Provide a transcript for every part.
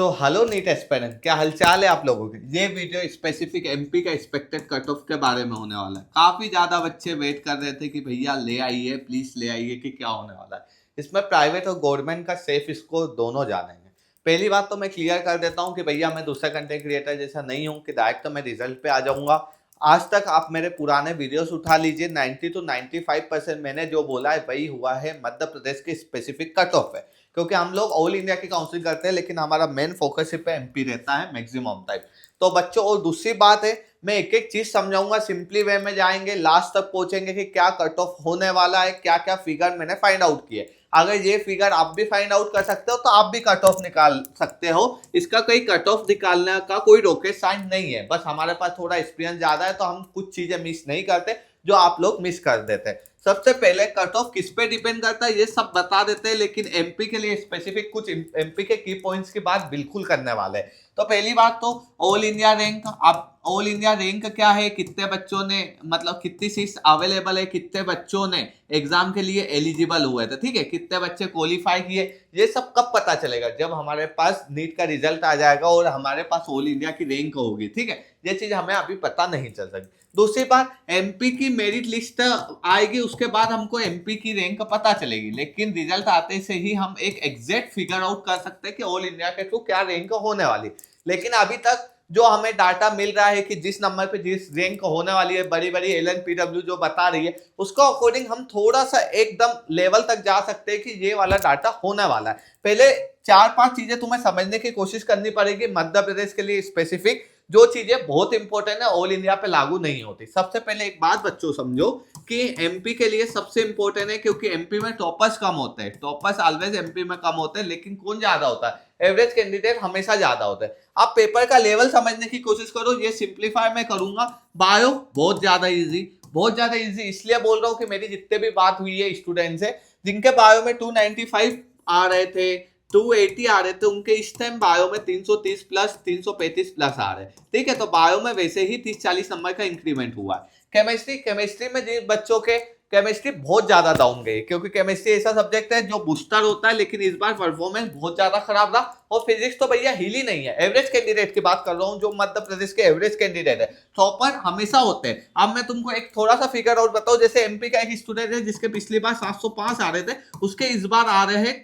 तो hello NEET aspirant, क्या हालचाल है आप लोगों के। ये वीडियो स्पेसिफिक एमपी का एक्सपेक्टेड कट ऑफ के बारे में होने वाला है। काफी ज्यादा बच्चे वेट कर रहे थे कि भैया ले आइए, प्लीज ले आइए कि क्या होने वाला है। इसमें प्राइवेट और गवर्नमेंट का सेफ स्कोर दोनों जानेंगे। पहली बात तो मैं क्लियर कर देता हूँ कि भैया मैं दूसरा कंटेंट क्रिएटर जैसा नहीं हूँ कि डायरेक्ट तो मैं रिजल्ट पे आ जाऊंगा। आज तक आप मेरे पुराने वीडियोस उठा लीजिए, 90 to 95% मैंने जो बोला है वही हुआ है। मध्य प्रदेश की स्पेसिफिक कट ऑफ है, क्योंकि हम लोग ऑल इंडिया की काउंसलिंग करते हैं लेकिन हमारा मेन फोकस सिर्फ पे एमपी रहता है मैक्सिमम टाइम। तो बच्चों, और दूसरी बात है, मैं एक एक चीज समझाऊंगा, सिंपली वे में जाएंगे, लास्ट तक पहुंचेंगे कि क्या कट ऑफ होने वाला है, क्या क्या फिगर मैंने फाइंड आउट किए। अगर ये फिगर आप भी फाइंड आउट कर सकते हो तो आप भी कट ऑफ निकाल सकते हो। इसका कोई कट ऑफ निकालने का कोई रॉकेट साइंस नहीं है, बस हमारे पास थोड़ा एक्सपीरियंस ज्यादा है तो हम कुछ चीजें मिस नहीं करते जो आप लोग मिस कर देते हैं। सबसे पहले कट ऑफ किस पे डिपेंड करता है ये सब बता देते हैं, लेकिन एमपी के लिए स्पेसिफिक कुछ एमपी के की पॉइंट्स की बात बिल्कुल करने वाले हैं। तो पहली बात तो ऑल इंडिया रैंक। अब ऑल इंडिया रैंक क्या है, कितने बच्चों ने, मतलब कितनी सीट्स अवेलेबल है, कितने बच्चों ने एग्जाम के लिए एलिजिबल हुए थे, ठीक है, कितने बच्चे क्वालिफाई किए। ये सब कब पता चलेगा, जब हमारे पास नीट का रिजल्ट आ जाएगा और हमारे पास ऑल इंडिया की रैंक होगी, ठीक है। ये चीज हमें अभी पता नहीं चल सकती। दूसरी बात, एमपी की मेरिट लिस्ट आएगी, उसके बाद हमको एमपी की रैंक पता चलेगी, लेकिन रिजल्ट आते से ही हम एक एग्जैक्ट फिगर आउट कर सकते हैं कि ऑल इंडिया के थ्रू क्या रैंक होने वाली। लेकिन अभी तक जो हमें डाटा मिल रहा है कि जिस नंबर पे जिस रैंक होने वाली है, बड़ी बड़ी एलएनपीडब्ल्यू जो बता रही है, उसको अकॉर्डिंग हम थोड़ा सा एकदम लेवल तक जा सकते हैं कि ये वाला डाटा होने वाला है। पहले चार पांच चीजें तुम्हें समझने की कोशिश करनी पड़ेगी मध्य प्रदेश के लिए स्पेसिफिक, जो चीजें बहुत इंपॉर्टेंट है, ऑल इंडिया पे लागू नहीं होती। सबसे पहले एक बात बच्चों समझो कि एमपी के लिए सबसे इंपॉर्टेंट है, क्योंकि एमपी में टॉपर्स कम होते हैं। टॉपर्स ऑलवेज एमपी में कम होते हैं, लेकिन कौन ज्यादा होता है, एवरेज कैंडिडेट हमेशा ज्यादा होते हैं। आप पेपर का लेवल समझने की कोशिश करो, ये सिंप्लीफाई मैं करूंगा। बायो बहुत ज्यादा इजी, बहुत ज्यादा इजी इसलिए बोल रहा हूँ कि मेरी जितने भी बात हुई है स्टूडेंट से जिनके बायो में 295 आ रहे थे, 280 आ रहे थे, उनके इस टाइम बायो में 330 प्लस 335 प्लस आ रहे हैं, ठीक है। तो बायो में वैसे ही 30-40 नंबर का इंक्रीमेंट हुआ है। केमिस्ट्री में जिन बच्चों के केमिस्ट्री बहुत ज्यादा डाउन गई, क्योंकि केमिस्ट्री ऐसा सब्जेक्ट है जो बूस्टर होता है, लेकिन इस बार परफॉर्मेंस बहुत ज्यादा खराब रहा। और फिजिक्स तो भैया हिल ही नहीं है। एवरेज कैंडिडेट की बात कर रहा हूँ, जो मध्य प्रदेश के एवरेज कैंडिडेट है, टॉपर हमेशा होते हैं। अब मैं तुमको एक थोड़ा सा फिगर आउट बताऊं, जैसे एमपी का एक स्टूडेंट है जिसके पिछली बार 705 आ रहे थे, उसके इस बार आ रहे हैं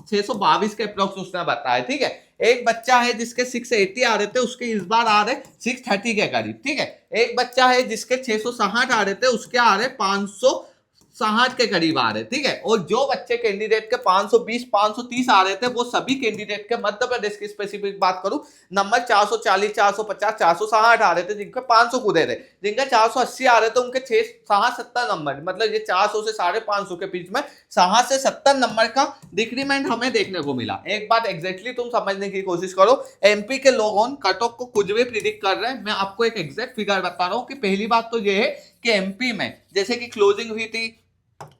622 के अप्रोक्स उसने बताया, ठीक है। एक बच्चा है जिसके 680 आ रहे थे, उसके इस बार आ रहे 630 के करीब, ठीक है। एक बच्चा है जिसके 660 आ रहे थे, उसके आ रहे 560 के करीब आ रहे, ठीक है। और जो बच्चे कैंडिडेट के 520 530 आ रहे थे, वो सभी कैंडिडेट के मध्य प्रदेश की स्पेसिफिक बात करूं, नंबर 440 450 460 आ रहे थे, जिनके 500 कूदे थे। जिनके 480 आ रहे थे उनके 670 नंबर, मतलब ये 400 से 550 के बीच में 60 से 70 नंबर का डिक्रीमेंट हमें देखने को मिला। एक बात एग्जैक्टली तुम समझने की कोशिश करो, एमपी के लोग कट ऑफ को कुछ भी प्रिडिक्ट कर रहे हैं। मैं आपको एक एग्जैक्ट फिगर बता रहा हूं कि पहली बात तो ये है कि एमपी में जैसे कि क्लोजिंग हुई थी,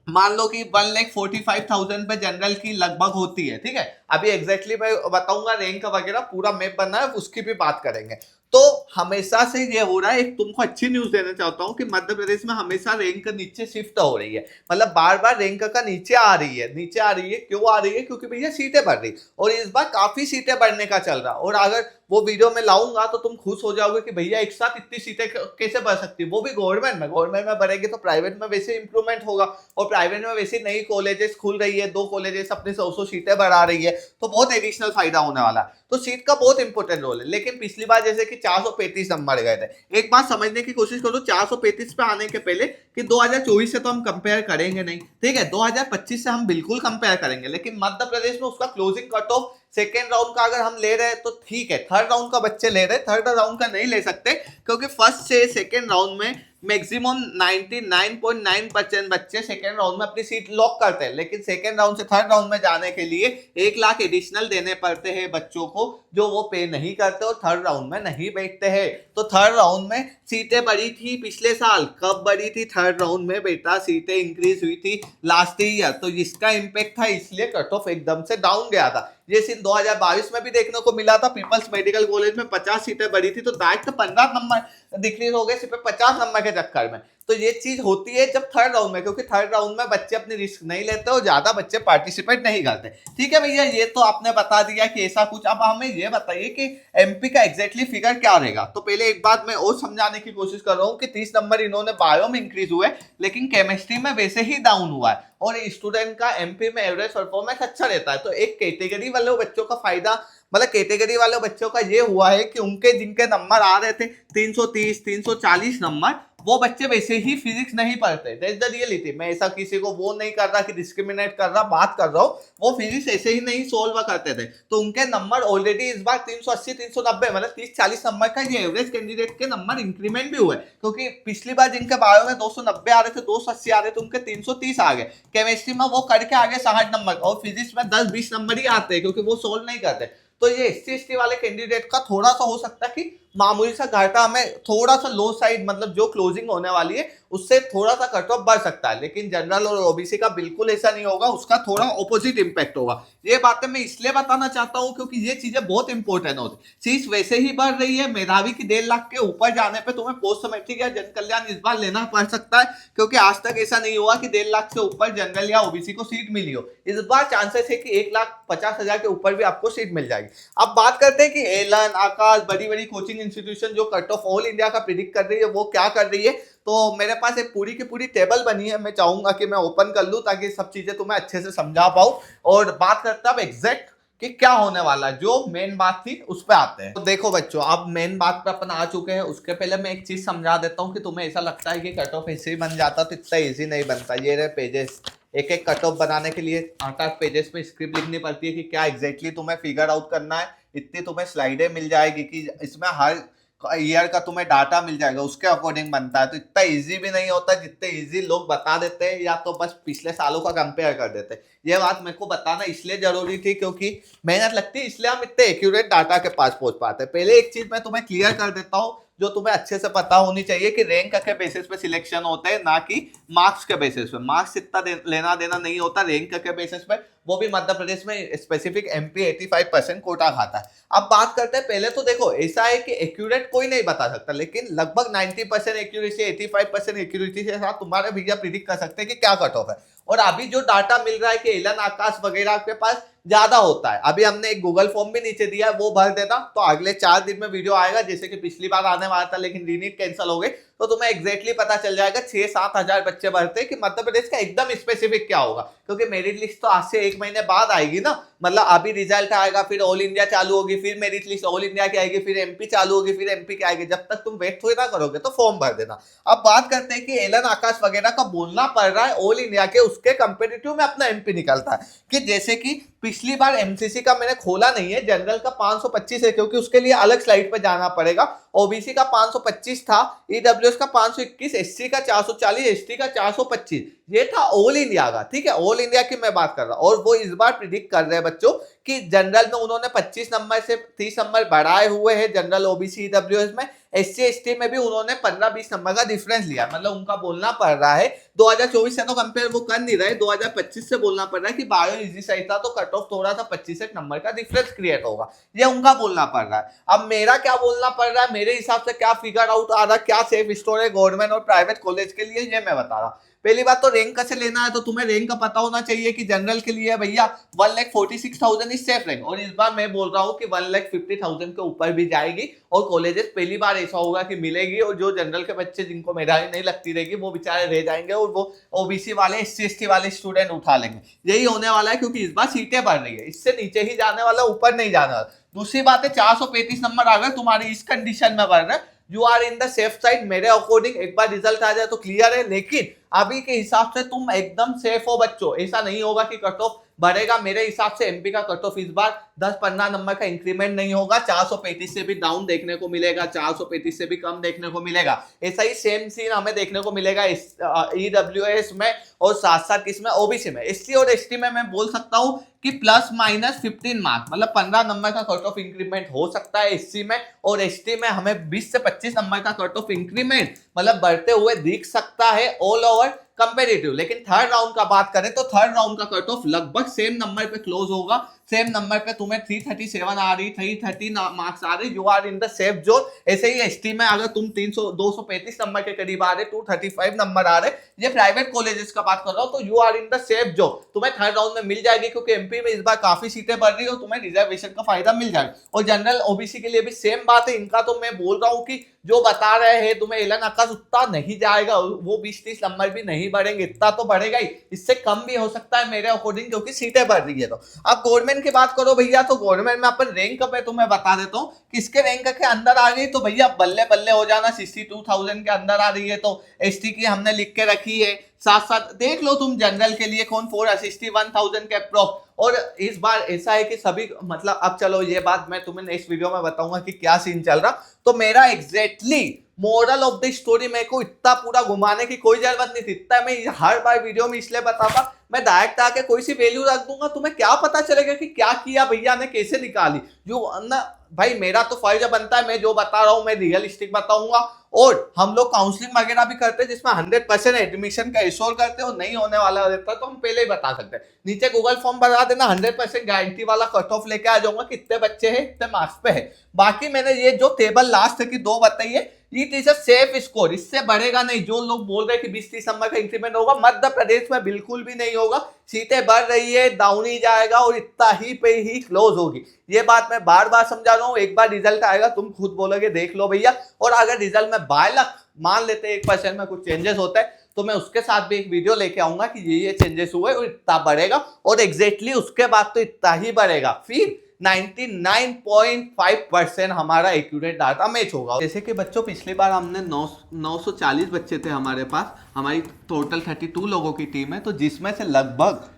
मान लो कि 1,45,000 पे जनरल की लगभग होती है, ठीक है। अभी एग्जैक्टली मैं बताऊंगा, रैंक वगैरह पूरा मैप बनना है, उसकी भी बात करेंगे। तो हमेशा से ये हो रहा है, एक तुमको अच्छी न्यूज देना चाहता हूं कि मध्य प्रदेश में हमेशा रैंक नीचे शिफ्ट हो रही है, मतलब बार बार रैंक का नीचे आ रही है। नीचे आ रही है, क्यों आ रही है, क्योंकि भैया सीटें बढ़ रही, और इस बार काफी सीटें बढ़ने का चल रहा। और अगर वो वीडियो में लाऊंगा तो तुम खुश हो जाओगे कि भैया एक साथ इतनी सीटें कैसे बढ़ सकती है, वो भी गवर्नमेंट में बढ़ेगी तो प्राइवेट में वैसे इंप्रूवमेंट होगा। और प्राइवेट में वैसे नई कॉलेजेस खुल रही है, 2 कॉलेजेस अपने 100 सीटें बढ़ा रही है, तो बहुत एडिशनल फायदा होने वाला है। तो सीट का बहुत इंपॉर्टेंट रोल है। लेकिन पिछली बार जैसे कि 435 नंबर गए थे, एक बात समझने की कोशिश करो, 435 पे आने के पहले कि 2024 से तो हम कंपेयर करेंगे नहीं, ठीक है, 2025 से हम बिल्कुल कंपेयर करेंगे, लेकिन मध्य प्रदेश में उसका closing cut off second round का अगर हम ले रहे हैं तो ठीक है, थर्ड राउंड का बच्चे ले रहे हैं, थर्ड राउंड का नहीं ले सकते, क्योंकि फर्स्ट से सेकेंड राउंड में मैक्सिमम 99.9% बच्चे सेकेंड राउंड में अपनी सीट लॉक करते हैं। लेकिन सेकेंड राउंड से थर्ड राउंड में जाने के लिए 1 लाख एडिशनल देने पड़ते हैं बच्चों को, जो वो पे नहीं करते और थर्ड राउंड में नहीं बैठते हैं। तो थर्ड राउंड में सीटें बढ़ी थी पिछले साल, कब बढ़ी थी, थर्ड राउंड में बेटा सीटें इंक्रीज हुई थी लास्ट ईयर, तो इसका इंपैक्ट था, इसलिए कट ऑफ एकदम से डाउन गया था। ये सीन 2022 में भी देखने को मिला था, पीपल्स मेडिकल कॉलेज में 50 सीटें बढ़ी थी तो डायरेक्ट 15 नंबर डिक्रीज हो गए सिर्फ 50 नंबर के चक्कर में। तो ये चीज होती है जब थर्ड राउंड में, क्योंकि थर्ड राउंड में बच्चे अपनी रिस्क नहीं लेते और ज्यादा बच्चे पार्टिसिपेट नहीं करते। ठीक है भैया, ये तो आपने बता दिया कि ऐसा कुछ। अब हमें ये बताइए कि एमपी का एग्जैक्टली फिगर क्या रहेगा। तो पहले एक बात मैं और समझाने की कोशिश कर रहा हूँ कि 30 नंबर इन्होंने बायो में इंक्रीज हुए, लेकिन केमिस्ट्री में वैसे ही डाउन हुआ है, और स्टूडेंट का एमपी में एवरेज परफॉर्मेंस अच्छा रहता है। तो एक कैटेगरी वाले बच्चों का फायदा, मतलब कैटेगरी वाले बच्चों का ये हुआ है कि उनके जिनके नंबर आ रहे थे 330 340 नंबर, वो बच्चे वैसे ही फिजिक्स नहीं पढ़ते। That's the reality. मैं ऐसा किसी को वो नहीं कर रहा कि डिस्क्रिमिनेट कर रहा, बात कर रहा हूँ, वो फिजिक्स ऐसे ही नहीं सोल्व करते थे। तो उनके नंबर ऑलरेडी इस बार 380 390 मतलब 30-40 नंबर का ये एवरेज कैंडिडेट के नंबर इंक्रीमेंट भी हुए, क्योंकि पिछली बार जिनके बायो में 290 आ रहे थे, 280 आ रहे थे, उनके 330 आ गए। केमिस्ट्री में वो करके आगे 60 नंबर, और फिजिक्स में 10-20 नंबर ही आते हैं क्योंकि वो सोल्व नहीं करते। तो ये SC/ST वाले कैंडिडेट का थोड़ा सा हो सकता है कि मामूली सा घाटा, हमें थोड़ा सा लो साइड, मतलब जो क्लोजिंग होने वाली है उससे थोड़ा सा कट ऑफ बढ़ सकता है, लेकिन जनरल और ओबीसी का बिल्कुल ऐसा नहीं होगा, उसका थोड़ा ऑपोजिट इंपैक्ट होगा। ये बातें मैं इसलिए बताना चाहता हूं क्योंकि ये चीजें बहुत इंपॉर्टेंट होती है। फीस वैसे ही बढ़ रही है, मेधावी की 1.5 लाख के ऊपर जाने पे तुम्हें पोस्ट मैट्रिक या जन कल्याण इस बार लेना पड़ सकता है, क्योंकि आज तक ऐसा नहीं हुआ कि 1.5 लाख से ऊपर जनरल या ओबीसी को सीट मिली हो। इस बार चांसेस है कि 1,50,000 के ऊपर भी आपको सीट मिल जाएगी। अब बात करते हैं कि एलन, आकाश, बड़ी बड़ी कोचिंग इंस्टीट्यूशन जो कट ऑफ ऑल इंडिया का प्रिडिक्ट कर रही है वो क्या कर रही है। तो मेरे पास एक पूरी की पूरी टेबल बनी है, मैं चाहूंगा कि मैं ओपन कर लूं ताकि सब चीजें तुम्हें अच्छे से समझा पाऊं, और बात करते हैं अब एग्जैक्ट कि क्या होने वाला है। जो मेन बात थी उस पर आते हैं। तो देखो बच्चों, अब मेन बात पे अपन आ चुके हैं। उसके पहले मैं एक चीज समझा देता हूँ कि तुम्हें ऐसा लगता है कि कट ऑफ ऐसे ही बन जाता, तो इतना ईजी नहीं बनता। ये रहे पेजेस, एक एक कट ऑफ बनाने के लिए 8-8 पेजेस में स्क्रिप्ट लिखनी पड़ती है कि क्या एग्जैक्टली तुम्हें फिगर आउट करना है। इतनी तुम्हें स्लाइडें मिल जाएगी कि इसमें हर ईयर का तुम्हें डाटा मिल जाएगा, उसके अकॉर्डिंग बनता है। तो इतना इजी भी नहीं होता जितने इजी लोग बता देते हैं, या तो बस पिछले सालों का कंपेयर कर देते हैं। ये बात मेरे को बताना इसलिए जरूरी थी क्योंकि मेहनत लगती है, इसलिए हम इतने एक्यूरेट डाटा के पास पहुंच पाते हैं। पहले एक चीज मैं तुम्हें क्लियर कर देता हूँ जो तुम्हें अच्छे से पता होनी चाहिए कि रैंक के बेसिस पे सिलेक्शन होते हैं, ना कि मार्क्स के बेसिस पे। मार्क्स इतना लेना देना नहीं होता, रैंक के बेसिस पे, वो भी मध्य प्रदेश में स्पेसिफिक एमपी 85% कोटा खाता है। अब बात करते हैं, पहले तो देखो ऐसा है कि एक्यूरेट कोई नहीं बता सकता, लेकिन लगभग 90% एक्यूरेसी, 85% एक्यूरेसी के साथ तुम्हारे भैया प्रिडिक्ट कर सकते हैं कि क्या कट ऑफ है। और अभी जो डाटा मिल रहा है कि एलन, आकाश वगैरह के पास ज्यादा होता है। अभी हमने एक गूगल फॉर्म भी नीचे दिया है, वो भर देना, तो अगले 4 दिन में वीडियो आएगा, जैसे कि पिछली बार आने वाला था लेकिन रीनीट कैंसिल हो गई। तो तुम्हें एग्जैक्टली पता चल जाएगा 6-7 हजार बच्चे भरते कि मध्य प्रदेश का एकदम स्पेसिफिक क्या होगा, क्योंकि मेरिट लिस्ट तो आज से 1 महीने बाद आएगी ना। मतलब अभी रिजल्ट आएगा, फिर ऑल इंडिया चालू होगी, फिर मेरिट लिस्ट ऑल इंडिया की आएगी, फिर एमपी चालू होगी, फिर एमपी की आएगी। जब तक तुम वेट थोड़ी ना करोगे तो फॉर्म भर देना। अब बात करते हैं कि एलन, आकाश वगैरह का बोलना पड़ रहा है ऑल इंडिया के, उसके कंपेटिटिव में अपना एमपी निकलता है। कि जैसे कि पिछली बार एमसीसी का मैंने खोला नहीं है, जनरल का 525 है, क्योंकि उसके लिए अलग स्लाइड पे जाना पड़ेगा। ओबीसी का 525 था, ईडब्ल्यूएस का 521, एससी का 440, एसटी का 425। ये था ऑल इंडिया का, ठीक है, ऑल इंडिया की मैं बात कर रहा हूं। और वो इस बार प्रिडिक्ट कर रहे हैं बच्चों कि जनरल में उन्होंने 25 नंबर से 30 नंबर बढ़ाए हुए हैं, जनरल, ओबीसी, ईडब्ल्यूएस में। एससी एसटी में भी उन्होंने 15-20 नंबर का डिफरेंस लिया। मतलब उनका बोलना पड़ रहा है 2024 से तो कंपेयर वो कर नहीं रहे, 2025 से बोलना पड़ रहा है कि बायो इजी सही था, तो कट ऑफ थोड़ा सा 25 नंबर का डिफरेंस क्रिएट होगा। ये उनका बोलना पड़ रहा है। अब मेरा क्या बोलना पड़ रहा है, मेरे हिसाब से क्या फिगर आउट आ रहा है, क्या सेफ स्टोर है गवर्नमेंट और प्राइवेट कॉलेज के लिए, ये मैं बता रहा हूं। पहली बात तो रैंक कैसे लेना है, तो तुम्हें रैंक का पता होना चाहिए कि जनरल के लिए भैया 1,46,000 इज सेफ रैंक, और इस बार मैं बोल रहा हूँ कि 1,50,000 के ऊपर भी जाएगी। और कॉलेजेस पहली बार ऐसा होगा कि मिलेगी, और जो जनरल के बच्चे जिनको मेधावी नहीं लगती रहेगी वो बेचारे रह जाएंगे, और वो ओबीसी वाले, एससी एसटी वाले स्टूडेंट उठा लेंगे। यही होने वाला है, क्योंकि इस बार सीटें बढ़ रही है, इससे नीचे ही जाने वाला, ऊपर नहीं जाने वाला। दूसरी बात है 435 नंबर अगर तुम्हारी इस कंडीशन में बढ़ रहा है, you are in the safe side. मेरे अकॉर्डिंग एक बार रिजल्ट आ जाए तो क्लियर है, लेकिन अभी के हिसाब से तुम एकदम सेफ हो बच्चों। ऐसा नहीं होगा कि कट ऑफ बढ़ेगा। मेरे हिसाब से एमपी का कट ऑफ इस बार 10-15 नंबर का इंक्रीमेंट नहीं होगा, 435 से भी डाउन देखने को मिलेगा, 435 से भी कम देखने को मिलेगा। ऐसा ही सेम सीन हमें देखने को मिलेगा ईडब्ल्यूएस में, और साथ साथ किसमें, ओबीसी में। एससी और एसटी में मैं बोल सकता हूं कि ±15 मार्क, मतलब 15 नंबर का कट ऑफ इंक्रीमेंट हो सकता है एससी में, और एसटी में हमें 20 से 25 नंबर का कट ऑफ इंक्रीमेंट मतलब बढ़ते हुए दिख सकता है ऑल ओवर कंपेरेटिव। लेकिन थर्ड राउंड का बात करें तो थर्ड राउंड का कट ऑफ लगभग सेम नंबर पे क्लोज होगा, सेम नंबर पे तुम्हें 337 आ रही, 330 मार्क्स आ रही, you are in the safe zone. ऐसे ही एसटी में अगर तुम 235 नंबर के करीब आ रहे, 235 नंबर आ रहे, ये प्राइवेट कॉलेजेस का बात कर रहा हूँ, तो you are in the safe zone, तुम्हें थर्ड राउंड में मिल जाएगी, क्योंकि एमपी में इस बार काफी सीटें बढ़ रही है और तुम्हें रिजर्वेशन का फायदा मिल जाएगा। और जनरल ओबीसी के लिए भी सेम बात है, इनका तो मैं बोल रहा हूँ कि जो बता रहे हैं तुम्हें एलन आकाश, उतना नहीं जाएगा, वो 20-30 नंबर भी नहीं बढ़ेंगे, इतना तो बढ़ेगा ही, इससे कम भी हो सकता है मेरे अकॉर्डिंग, क्योंकि सीटें बढ़ रही है। तो अब गवर्नमेंट की बात करो भैया, तो गवर्नमेंट में अपन रैंक पे तुम्हें बता देता हूँ, किसके रैंक के अंदर आ गई, तो भैया बल्ले बल्ले हो जाना, 62,000 के अंदर आ रही है। तो एसटी की हमने लिख के रखी है, साथ साथ देख लो तुम जनरल के लिए कौन 461,000 के अप्रोक्स। और इस बार ऐसा है कि सभी, मतलब अब चलो ये बात मैं तुम्हें नेक्स्ट वीडियो में बताऊंगा कि क्या सीन चल रहा। तो मेरा exactly moral of the story, मेरे को इतना पूरा घुमाने की कोई जरूरत नहीं थी, इतना मैं हर बार वीडियो में इसलिए बताता, मैं डायरेक्ट आके कोई सी वैल्यू रख दूंगा, तुम्हें क्या पता चलेगा कि क्या किया भैया ने, कैसे निकाली। जो ना भाई मेरा तो फर्ज बनता है, मैं जो बता रहा हूँ मैं रियलिस्टिक बताऊंगा। और हम लोग काउंसलिंग वगैरह भी करते हैं, जिसमें 100% एडमिशन का एश्योर करते हैं, और नहीं होने वाला रहता तो हम पहले ही बता सकते हैं। नीचे गूगल फॉर्म बता देना, 100% गारंटी वाला कट ऑफ लेके आ जाऊंगा, कितने बच्चे हैं कितने मार्क्स पे है। बाकी मैंने ये जो टेबल लास्ट की 2 बताई है, it is a safe score, इससे बढ़ेगा नहीं। जो लोग बोल रहे हैं कि 20-30 नंबर का इंक्रीमेंट होगा, मध्य प्रदेश में बिल्कुल भी नहीं होगा, सीटें बढ़ रही है, डाउन ही जाएगा और इतना ही पे ही क्लोज होगी। ये बात मैं बार बार समझा रहा हूँ, एक बार रिजल्ट आएगा तुम खुद बोलोगे देख लो भैया। और अगर रिजल्ट में बाय लक मान लेते 1% में कुछ चेंजेस होता है, तो मैं उसके साथ भी एक वीडियो लेके आऊंगा कि ये चेंजेस हुए और इतना बढ़ेगा, और एग्जैक्टली उसके बाद तो इतना ही बढ़ेगा, फिर 99.5% हमारा एक्यूरेट डाटा मैच होगा। जैसे कि बच्चों पिछली बार हमने 940 बच्चे थे हमारे पास, हमारी टोटल 32 लोगों की टीम है, तो जिसमें से लगभग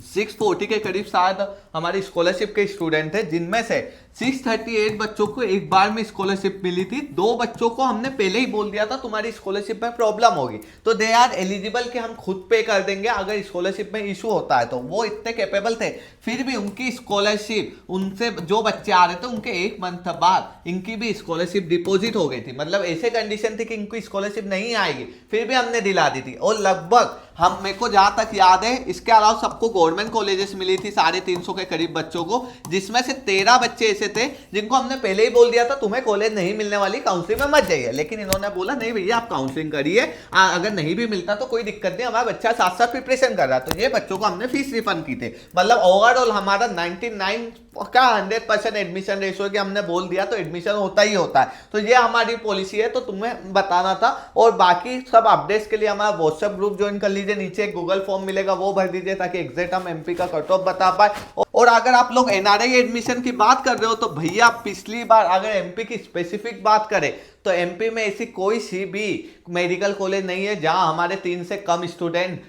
640 के करीब शायद हमारी स्कॉलरशिप के स्टूडेंट थे, जिनमें से 638 बच्चों को एक बार में स्कॉलरशिप मिली थी। 2 बच्चों को हमने पहले ही बोल दिया था तुम्हारी स्कॉलरशिप में प्रॉब्लम होगी, तो दे आर एलिजिबल कि हम खुद पे कर देंगे अगर स्कॉलरशिप में इशू होता है। तो वो इतने कैपेबल थे, फिर भी उनकी स्कॉलरशिप, उनसे जो बच्चे आ रहे थे उनके 1 मंथ बाद इनकी भी स्कॉलरशिप डिपॉजिट हो गई थी। मतलब ऐसे कंडीशन थी कि इनको स्कॉलरशिप नहीं आएगी, फिर भी हमने दिला दी थी। और लगभग हम, मेरे को जहां तक याद है, इसके अलावा सबको गवर्नमेंट कॉलेजेस मिली थी 350 के करीब बच्चों को, जिसमें से 13 बच्चे ऐसे थे जिनको हमने पहले ही बोल दिया था तुम्हें कॉलेज नहीं मिलने वाली, काउंसलिंग में मत जाइए। लेकिन इन्होंने बोला नहीं भैया आप काउंसलिंग करिए, अगर नहीं भी मिलता तो कोई दिक्कत नहीं, हमारा बच्चा साथ साथ प्रिपरेशन कर रहा है। तो ये बच्चों को हमने फीस रिफंड की थी। मतलब ओवरऑल हमारा 99 का 100% एडमिशन रेशियो की हमने बोल दिया, तो एडमिशन होता ही होता है। तो ये हमारी पॉलिसी है, तो तुम्हें बताना था। और बाकी सब अपडेट्स के लिए हमारा व्हाट्सएप ग्रुप ज्वाइन कर लीजिए, नीचे गूगल फॉर्म मिलेगा वो भर दीजिए, ताकि एग्जैक्ट हम एमपी का कट ऑफ बता पाए। और अगर आप लोग एनआरआई एडमिशन की बात कर रहे हो, तो भैया पिछली बार अगर एमपी की स्पेसिफिक बात करें, तो एमपी में ऐसी कोई सी भी मेडिकल कॉलेज नहीं है जहां हमारे 3 से कम स्टूडेंट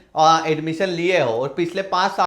एडमिशन लिए हो। और पिछले 5 साल